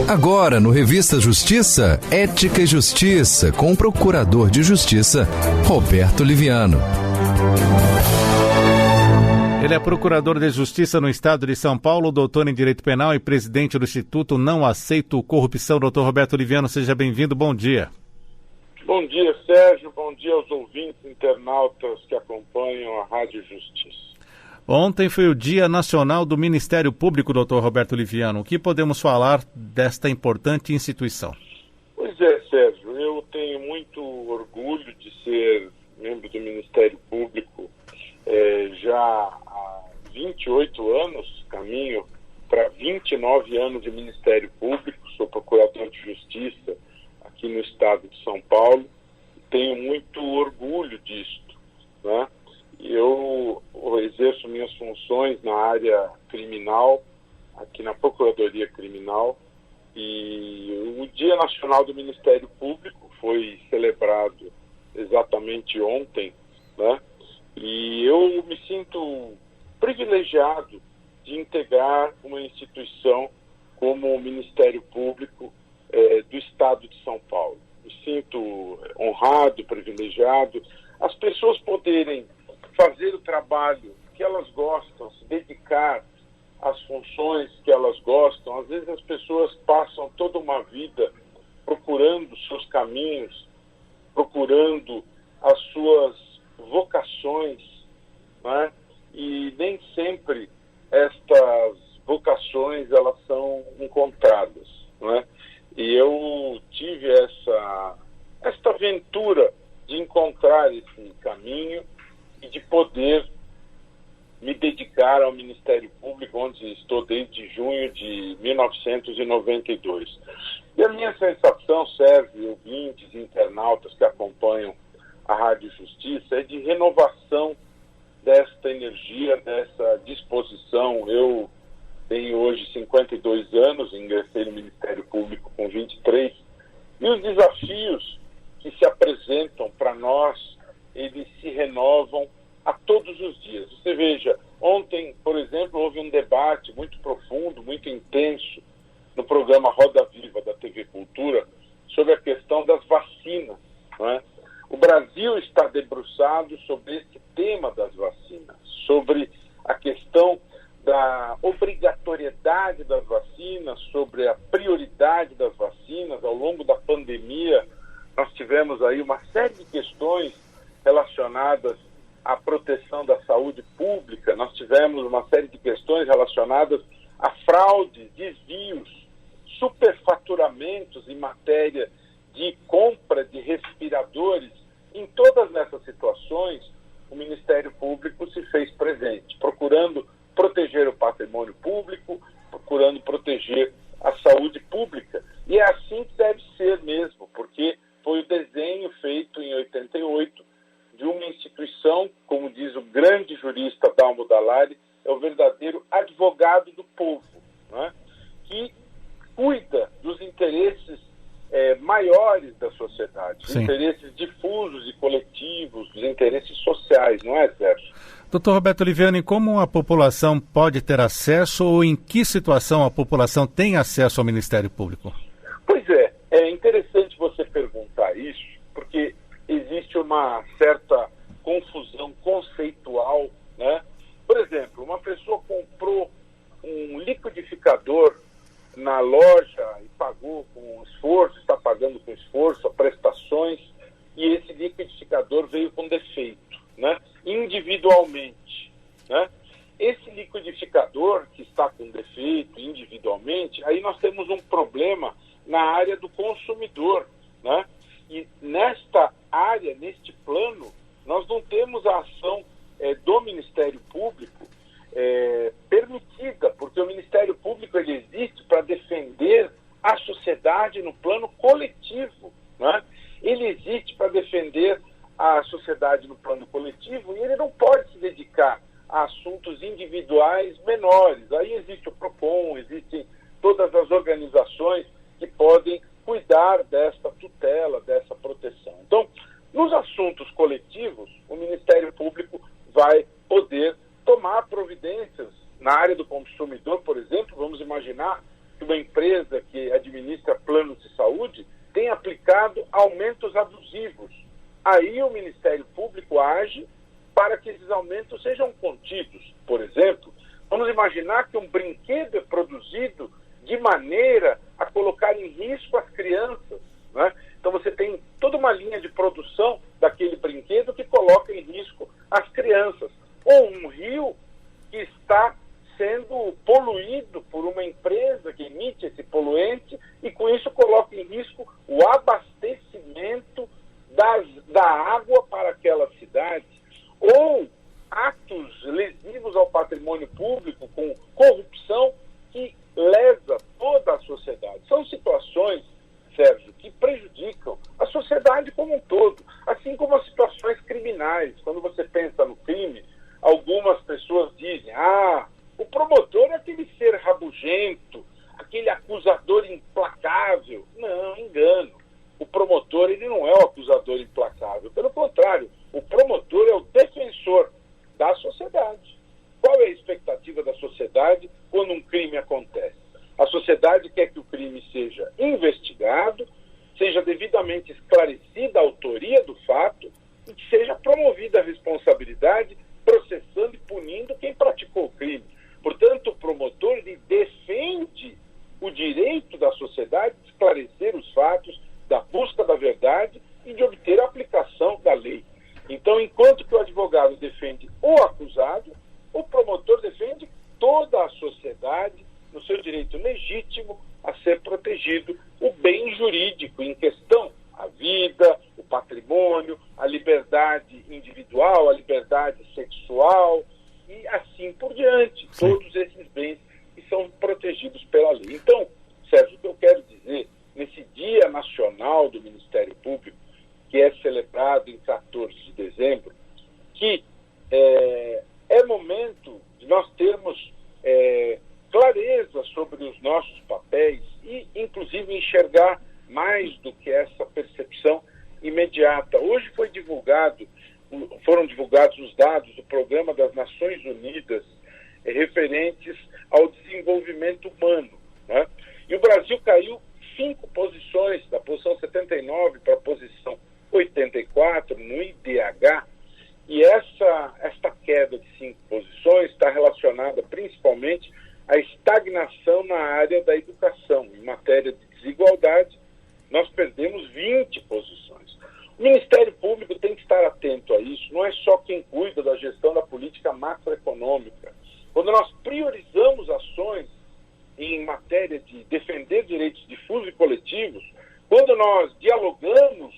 Agora, no Revista Justiça, Ética e Justiça, com o Procurador de Justiça, Roberto Liviano. Ele é procurador de Justiça no Estado de São Paulo, doutor em Direito Penal e presidente do Instituto Não Aceito Corrupção. Doutor Roberto Liviano, seja bem-vindo, bom dia. Bom dia, Sérgio, bom dia aos ouvintes internautas que acompanham a Rádio Justiça. Ontem foi o Dia Nacional do Ministério Público, doutor Roberto Liviano. O que podemos falar desta importante instituição? Pois é, Sérgio, eu tenho muito orgulho de ser membro do Ministério Público já há 28 anos, caminho para 29 anos de Ministério Público, sou procurador de Justiça aqui no estado de São Paulo, e tenho muito orgulho disto, né? Eu exerço minhas funções na área criminal, aqui na Procuradoria Criminal, e o Dia Nacional do Ministério Público foi celebrado exatamente ontem, né? E eu me sinto privilegiado de integrar uma instituição como o Ministério Público do Estado de São Paulo. Me sinto honrado, privilegiado, as pessoas poderem fazer o trabalho que elas gostam, se dedicar às funções que elas gostam. Às vezes as pessoas passam toda uma vida procurando seus caminhos, procurando as suas vocações, né? E nem sempre estas vocações elas são encontradas, né? E eu tive esta aventura de encontrar esse caminho e de poder me dedicar ao Ministério Público, onde estou desde junho de 1992. E a minha sensação, Sérgio, ouvintes e internautas que acompanham a Rádio Justiça, é de renovação desta energia, dessa disposição. Eu tenho hoje 52 anos, ingressei no Ministério Público com 23, e os desafios que se apresentam para nós, eles se renovam a todos os dias. Você veja, ontem, por exemplo, houve um debate muito profundo, muito intenso, no programa Roda Viva da TV Cultura, sobre a questão das vacinas, não é? O Brasil está debruçado sobre esse tema das vacinas, sobre a questão da obrigatoriedade das vacinas, sobre a prioridade das vacinas. Ao longo da pandemia, nós tivemos aí uma série de questões relacionadas à proteção da saúde pública, nós tivemos uma série de questões relacionadas a fraudes, desvios, superfaturamentos em matéria de compra de respiradores. Em todas essas situações, o Ministério Público se fez presente, procurando proteger o patrimônio público, procurando proteger a saúde pública. E é assim que deve ser mesmo, porque foi o desenho feito em 88 de uma instituição, como diz o grande jurista Dalmo Dallari, é o verdadeiro advogado do povo, né? Que cuida dos interesses maiores da sociedade, dos interesses difusos e coletivos, dos interesses sociais, não é, Sérgio? Doutor Roberto Liviano, como a população pode ter acesso ou em que situação a população tem acesso ao Ministério Público? Pois é interessante você perguntar isso, porque existe uma certa confusão conceitual, né? Por exemplo, uma pessoa comprou um liquidificador na loja e pagou com esforço, está pagando com esforço, prestações, e esse liquidificador veio com defeito, né? Individualmente, né? Esse liquidificador que está com defeito individualmente, aí nós temos um problema na área do consumidor, né? E nesta área, neste plano, nós não temos a ação do Ministério Público permitida, porque o Ministério Público ele existe para defender a sociedade no plano coletivo, né? Ele existe para defender a sociedade no plano coletivo e ele não pode se dedicar a assuntos individuais menores. Aí existe o PROCON, existem todas as organizações que podem cuidar desta tutela, dessa proteção. Então, nos assuntos coletivos, o Ministério Público vai poder tomar providências na área do consumidor, por exemplo. Vamos imaginar que uma empresa empresa que administra planos de saúde tem aplicado aumentos abusivos. Aí o Ministério Público age para que esses aumentos sejam contidos. Por exemplo, vamos imaginar que um brinquedo é produzido de maneira a colocar em risco as crianças, né? Então você tem toda uma linha de produção daquele brinquedo que coloca em risco as crianças. Ou um rio que está sendo poluído por uma empresa que emite esse poluente e com isso coloca em risco o abastecimento da água para aquela cidade. Ou atos lesivos ao patrimônio público com corrupção que lesa toda a sociedade. São situações, Sérgio, que prejudicam a sociedade como um todo, assim como as situações criminais. Quando você pensa no crime, algumas pessoas dizem, o promotor é aquele ser rabugento, aquele acusador implacável. Não, engano. O promotor, ele não é o acusador implacável. Pelo contrário, o promotor é o defensor da sociedade. Qual é a expectativa da sociedade quando um crime acontece? A sociedade quer que o crime seja investigado, seja devidamente esclarecida a autoria do fato e que seja promovida a responsabilidade, processando e punindo quem praticou o crime. Portanto, o promotor ele defende o direito da sociedade de esclarecer os fatos, da busca da verdade e de obter a aplicação da lei. Então, enquanto que o advogado defende o acusado, o promotor defende toda a sociedade no seu direito legítimo a ser protegido o bem jurídico em questão, a vida, o patrimônio, a liberdade individual, a liberdade sexual e assim por diante. Sim. Todos esses bens que são protegidos pela lei. Então, Sérgio, o que eu quero dizer, nesse Dia Nacional do Ministério Público, que é celebrado em 14 de dezembro, que é momento de nós termos clareza sobre os nossos papéis e, inclusive, enxergar mais do que essa percepção imediata. Hoje foram divulgados os dados do Programa das Nações Unidas referentes ao desenvolvimento humano, né? E o Brasil caiu 5 posições, da posição 79 para a posição 84 no IDH, e esta queda de 5 posições está relacionada principalmente à estagnação na área da educação. Em matéria de desigualdade, nós perdemos 20 posições. O Ministério Público tem que estar atento a isso, não é só quem cuida da gestão da política macroeconômica. Quando nós priorizamos ações em matéria de defender direitos difusos e coletivos, quando nós dialogamos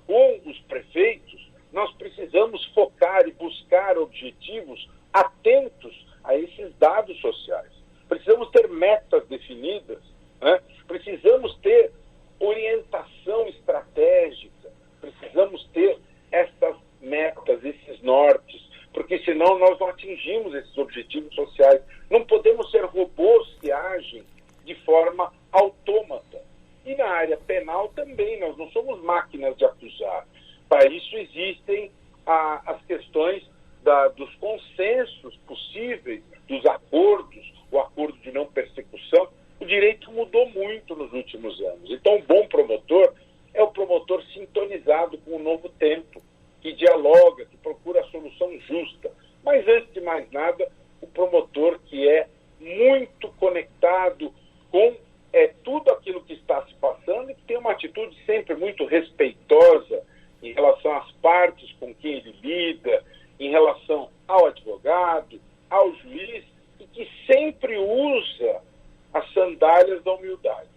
com os prefeitos, nós precisamos focar e buscar objetivos atentos a esses dados sociais. Precisamos ter metas definidas, né? Precisamos ter orientação estratégica, precisamos ter essas metas, esses nortes, porque senão nós não atingimos esses objetivos sociais. Não podemos ser robôs que agem de forma autômata. E na área penal também, nós não somos máquinas de acusar. Para isso existem as questões dos consensos possíveis, dos acordos, o acordo de não persecução. O direito mudou muito nos últimos anos. Então, um bom promotor é o promotor sintonizado com o novo tempo, que dialoga, que procura a solução justa. Mas, antes de mais nada, o promotor que é muito conectado com tudo aquilo que está se passando e que tem uma atitude sempre muito respeitosa em relação às partes com quem ele lida, em relação ao advogado, ao juiz, e que sempre usa as sandálias da humildade.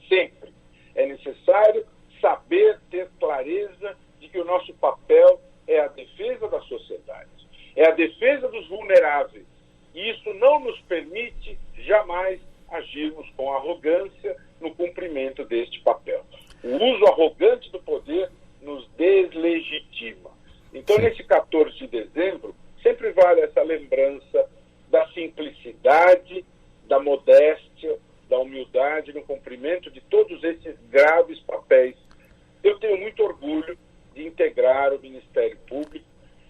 Sempre. É necessário saber ter clareza de que o nosso papel é a defesa da sociedade, é a defesa dos vulneráveis. E isso não nos permite jamais agirmos com arrogância no cumprimento deste papel. O uso arrogante do poder nos deslegitima. Então, nesse 14 de dezembro, sempre vale essa lembrança da simplicidade, da modéstia, da humildade no cumprimento de todos esses graves papéis. Eu tenho muito orgulho de integrar o Ministério Público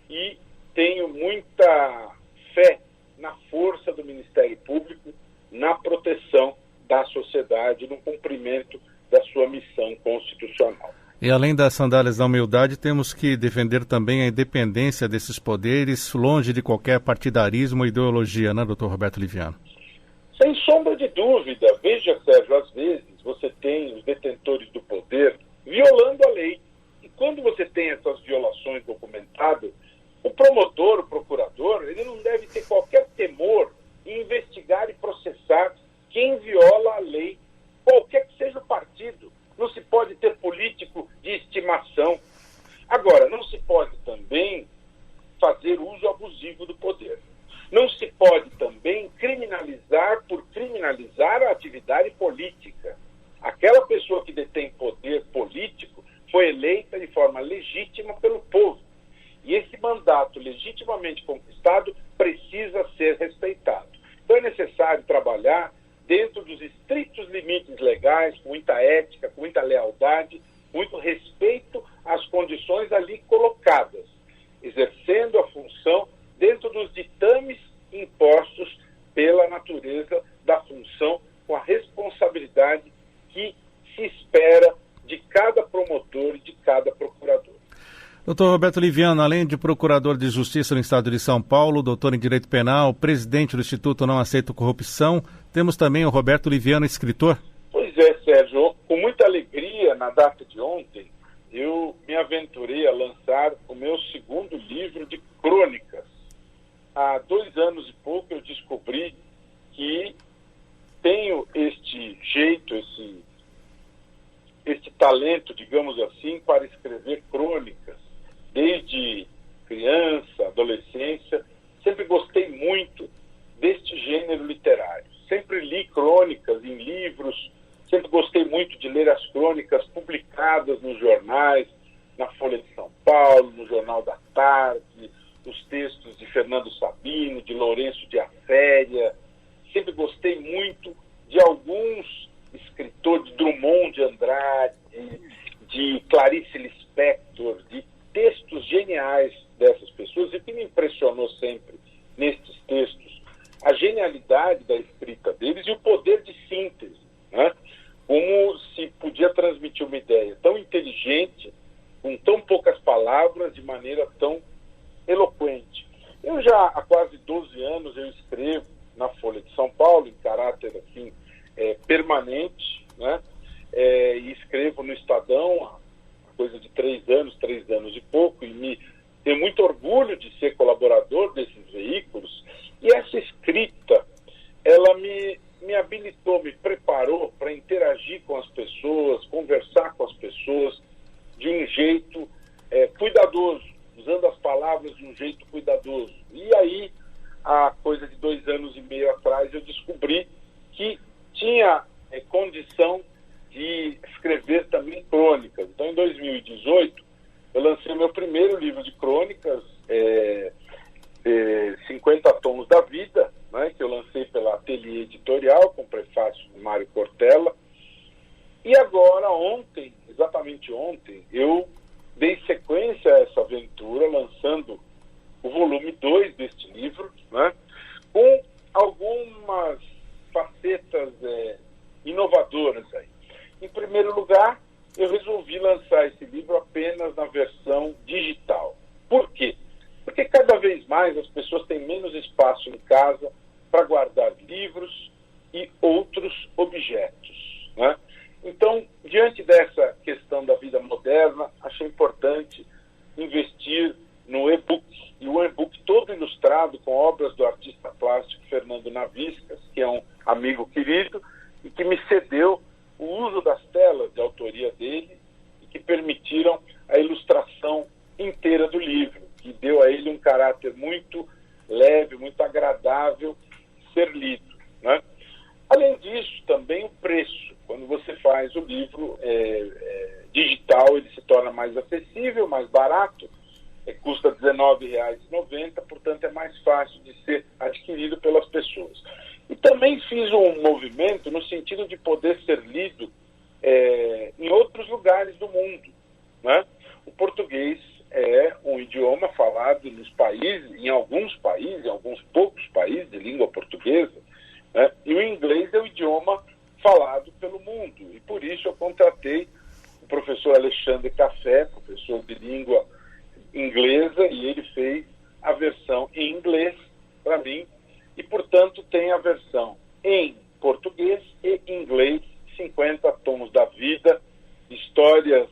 e tenho muita fé na força do Ministério Público, na proteção da sociedade no cumprimento da sua missão constitucional. E além das sandálias da humildade, temos que defender também a independência desses poderes, longe de qualquer partidarismo ou ideologia, né, doutor Roberto Liviano? Sem sombra de dúvida. Veja, Sérgio, às vezes você tem os detentores do poder violando a lei. E quando você tem essas violações documentadas, o promotor, o procurador, ele não deve ter qualquer temor em investigar e processar quem viola a lei, qualquer que seja o partido. Não se pode ter político de estimação. Agora, não se pode também fazer uso abusivo do poder. Não se pode também criminalizar por criminalizar a atividade política. Aquela pessoa que detém poder político foi eleita de forma legítima pelo povo. E esse mandato legitimamente conquistado precisa ser respeitado. Então é necessário trabalhar dentro dos estritos limites legais, com muita ética, com muita lealdade, muito respeito às condições ali colocadas, exercendo a função dentro dos ditames impostos pela natureza da função, com a responsabilidade que se espera de cada promotor e de cada procurador. Doutor Roberto Liviano, além de procurador de Justiça no Estado de São Paulo, doutor em Direito Penal, presidente do Instituto Não Aceito Corrupção, temos também o Roberto Liviano, escritor. Pois é, Sérgio, com muita alegria, na data de ontem, eu me aventurei a lançar o meu segundo livro de crônicas. Há 2 anos e pouco eu descobri que tenho este jeito, este talento, digamos assim, para escrever crônicas. Desde criança, adolescência, sempre gostei muito deste gênero literário. Sempre li crônicas em livros, sempre gostei muito de ler as crônicas publicadas nos jornais, na Folha de São Paulo, no Jornal da Tarde, os textos de Fernando Sabino, de Lourenço de Aféria. Sempre gostei muito de alguns escritores, de Drummond de Andrade, de Clarice Lispector, de textos geniais dessas pessoas. E o que me impressionou sempre nestes textos, a genialidade da escrita deles e o poder de síntese, né? Como se podia transmitir uma ideia tão inteligente, com tão poucas palavras, de maneira tão eloquente. Eu já há quase 12 anos eu escrevo na Folha de São Paulo, em caráter assim, permanente, né? E escrevo no Estadão há coisa de 3 anos e pouco, e tenho muito orgulho de ser colaborador desses veículos. E essa escrita, ela me habilitou, me preparou para interagir com as pessoas, conversar com as pessoas de um jeito cuidadoso, usando as palavras de um jeito cuidadoso. E aí, há coisa de 2 anos e meio atrás, eu descobri que tinha condição de escrever também crônicas. Então, em 2018, eu lancei o meu primeiro livro de crônicas, 50 Tons da Vida, né, que eu lancei pela Ateliê Editorial, com prefácio de Mário Cortella. E agora, ontem, exatamente ontem, eu dei sequência a essa aventura, lançando o volume 2 deste livro, né, com algumas facetas inovadoras aí. Em primeiro lugar, eu resolvi lançar esse livro apenas na versão digital. Por quê? Porque cada vez mais as pessoas têm menos espaço em casa para guardar livros e outros objetos, né? Então, diante dessa questão da vida moderna, achei importante investir no e-book. E o e-book todo ilustrado com obras do artista plástico Fernando Naviscas, que é um amigo querido e que me cedeu o uso das telas de autoria dele e que permitiram a ilustração inteira do livro, que deu a ele um caráter muito leve, muito agradável ser lido, né? Além disso, também o preço. Quando você faz o livro digital, ele se torna mais acessível, mais barato, custa R$19,90, portanto é mais fácil de ser adquirido pelas pessoas. E também fiz um movimento no sentido de poder ser lido em outros lugares do mundo, né? O português é um idioma falado nos países, em alguns poucos países de língua portuguesa, né? E o inglês é o idioma mundo. E por isso eu contratei o professor Alexandre Café, professor de língua inglesa, e ele fez a versão em inglês para mim, e portanto tem a versão em português e inglês, 50 tons da vida, histórias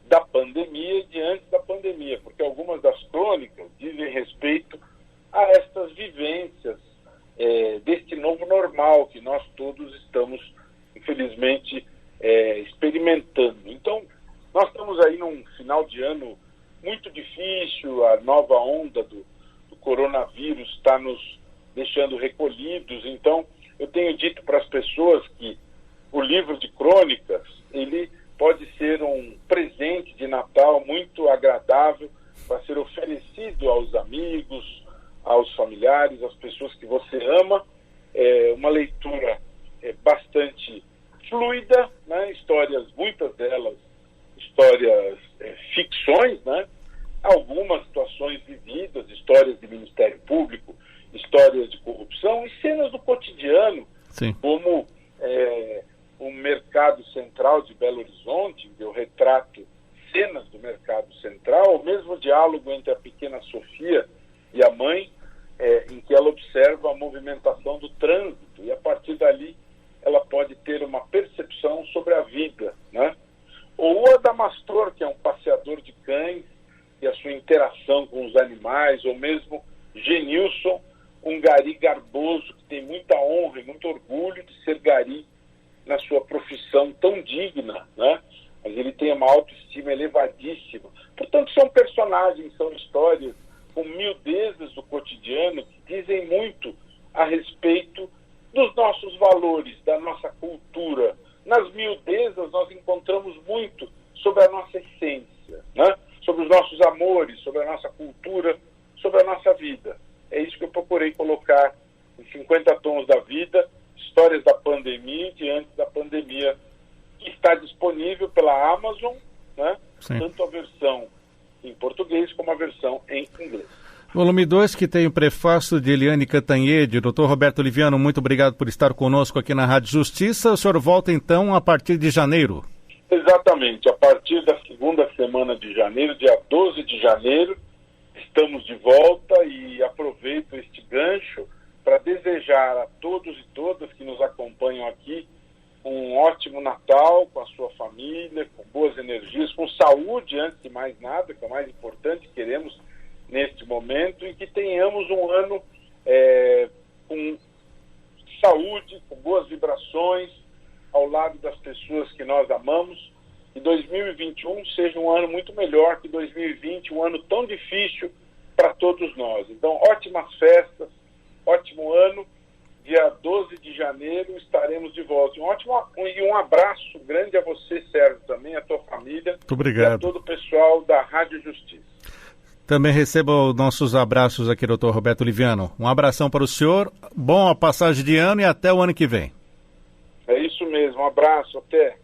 da pandemia e de antes da pandemia, porque algumas das crônicas dizem respeito a estas vivências deste novo normal que nós todos estamos, infelizmente, experimentando. Então, nós estamos aí num final de ano muito difícil, a nova onda do coronavírus está nos deixando recolhidos. Então, eu tenho dito para as pessoas que o livro de crônicas, ele pode ser um presente de Natal muito agradável para ser oferecido aos amigos, aos familiares, às pessoas que você ama. É uma leitura bastante fluida, né? Histórias, muitas delas, histórias ficções, né? Algumas situações vividas, histórias de Ministério Público, histórias de corrupção e cenas do cotidiano, Sim. Como o Mercado Central de Belo Horizonte, onde eu retrato cenas do Mercado Central, o mesmo diálogo entre a pequena Sofia e a mãe, em que ela observa a movimentação do trânsito, e a partir dali ela pode ter uma percepção sobre a vida, né? Ou a Damastor, que é um passeador de cães, e a sua interação com os animais, ou mesmo Genilson, um gari garboso, que tem muita honra e muito orgulho de ser gari na sua profissão tão digna, né? Mas ele tem uma autoestima elevadíssima. Portanto, são personagens, são histórias com miudezas do cotidiano que dizem muito a respeito dos nossos valores, da nossa cultura. Nas miudezas nós encontramos muito sobre a nossa essência, né? Sobre os nossos amores, sobre a nossa cultura, sobre a nossa vida. É isso que eu procurei colocar em 50 tons da vida, histórias da pandemia e de antes da pandemia, que está disponível pela Amazon, né? Tanto a versão em português como a versão em inglês. Volume 2, que tem o prefácio de Eliane Cantanhede. Doutor Roberto Liviano, muito obrigado por estar conosco aqui na Rádio Justiça. O senhor volta então a partir de janeiro. Exatamente, a partir da segunda semana de janeiro, dia 12 de janeiro, estamos de volta, e aproveito este gancho para desejar a todos e todas que nos acompanham aqui um ótimo Natal com a sua família, com boas energias, com saúde, antes de mais nada, que é o mais importante que queremos neste momento, e que tenhamos um ano com saúde, com boas vibrações, ao lado das pessoas que nós amamos, e 2021 seja um ano muito melhor que 2020, um ano tão difícil para todos nós. Então, ótimas festas, ótimo ano. Dia 12 de janeiro estaremos de volta. Um abraço grande a você, Sérgio, também, a tua família. Muito obrigado. E a todo o pessoal da Rádio Justiça. Também receba os nossos abraços aqui, doutor Roberto Liviano. Um abração para o senhor, boa passagem de ano e até o ano que vem. É isso mesmo, um abraço, até.